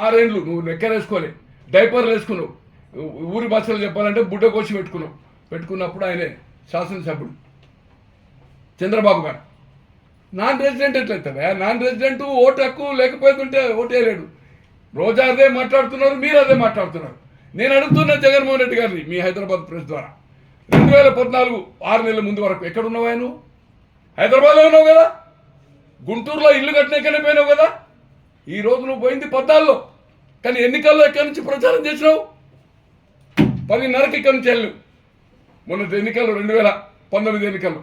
6 ఏళ్ళు నువ్వు నెక్కరేసుకోలే, డైపర్లు వేసుకున్నావు, ఊరి భాషలో చెప్పాలంటే బుడ్డ కోసి పెట్టుకున్నప్పుడు ఆయనే శాసనసభ్యుడు చంద్రబాబు గారు. నాన్ రెసిడెంట్ ఎట్లయితే నాన్ రెసిడెంట్ ఓటు హక్కు లేకపోతుంటే ఓటు వేయలేడు. రోజా అదే మాట్లాడుతున్నారు, మీరు అదే మాట్లాడుతున్నారు. నేను అడుగుతున్నా జగన్మోహన్ రెడ్డి గారిని మీ హైదరాబాద్ ప్రెస్ ద్వారా 2014 6 నెలల ముందు వరకు ఎక్కడున్నావా నువ్వు? హైదరాబాద్లో ఉన్నావు కదా, గుంటూరులో ఇల్లు కట్టినాకనే పోయినావు కదా. ఈ రోజు నువ్వు పోయింది 14లో, కానీ ఎన్నికల్లో ఎక్కడి నుంచి ప్రచారం చేసినావు? 10:30కి ఇక్కడి నుంచి వెళ్ళు. మొన్న ఎన్నికల్లో 2019 ఎన్నికల్లో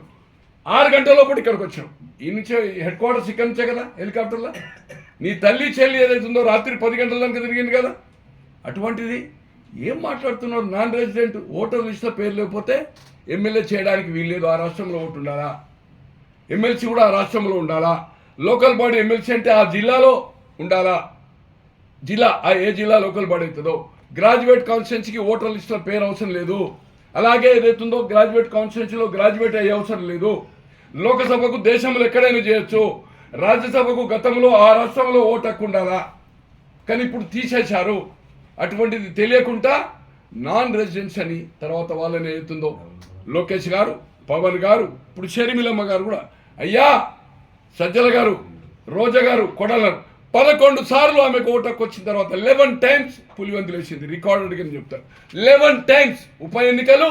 6 గంటల లోపల ఇక్కడికి వచ్చావు. ఈ నుంచే హెడ్ క్వార్టర్స్ ఇక్కడి నుంచే కదా హెలికాప్టర్లో. నీ తల్లి చెల్లి ఏదైతుందో రాత్రి 10 గంటల దాకా తిరిగింది కదా. అటువంటిది ఏం మాట్లాడుతున్నారు? నాన్ రెసిడెంట్ ఓటర్ లిస్టులో పేరు లేకపోతే ఎమ్మెల్యే చేయడానికి వీల్లేదు. ఆ రాష్ట్రంలో ఓటు ఉండాలా, ఎమ్మెల్సీ కూడా ఆ రాష్ట్రంలో ఉండాలా, లోకల్ బాడీ ఎమ్మెల్సీ అంటే ఆ జిల్లాలో ఉండాలా, జిల్లా ఏ జిల్లా లోకల్ బాడీ అవుతుందో. గ్రాడ్యుయేట్ కాన్స్టిట్యున్సీకి ఓటర్ లిస్టులో పేరు అవసరం లేదు. అలాగే ఏదైతుందో గ్రాడ్యుయేట్ కాన్స్టిట్యున్సీలో గ్రాడ్యుయేట్ అయ్యే అవసరం లేదు. లోకసభకు దేశంలో ఎక్కడైనా చేయొచ్చు, రాజ్యసభకు గతంలో ఆ రాష్ట్రంలో ఓటు హక్కు ఉండాలా, కానీ ఇప్పుడు తీసేశారు. అటువంటిది తెలియకుండా నాన్ రెసిడెన్స్ అని తర్వాత వాళ్ళని ఏదైతుందో లోకేష్ గారు, పవన్ గారు, ఇప్పుడు షర్మిలమ్మ గారు కూడా, అయ్యా సజ్జల గారు, రోజా గారు కొడాలన్నారు 11 సార్లు ఆమెకు ఓటు హక్కు వచ్చిన తర్వాత 11 టైమ్స్ పులివెందులు వేసింది. రికార్డెడ్ అని చెప్తారు. 11 టైమ్స్ ఉప ఎన్నికలు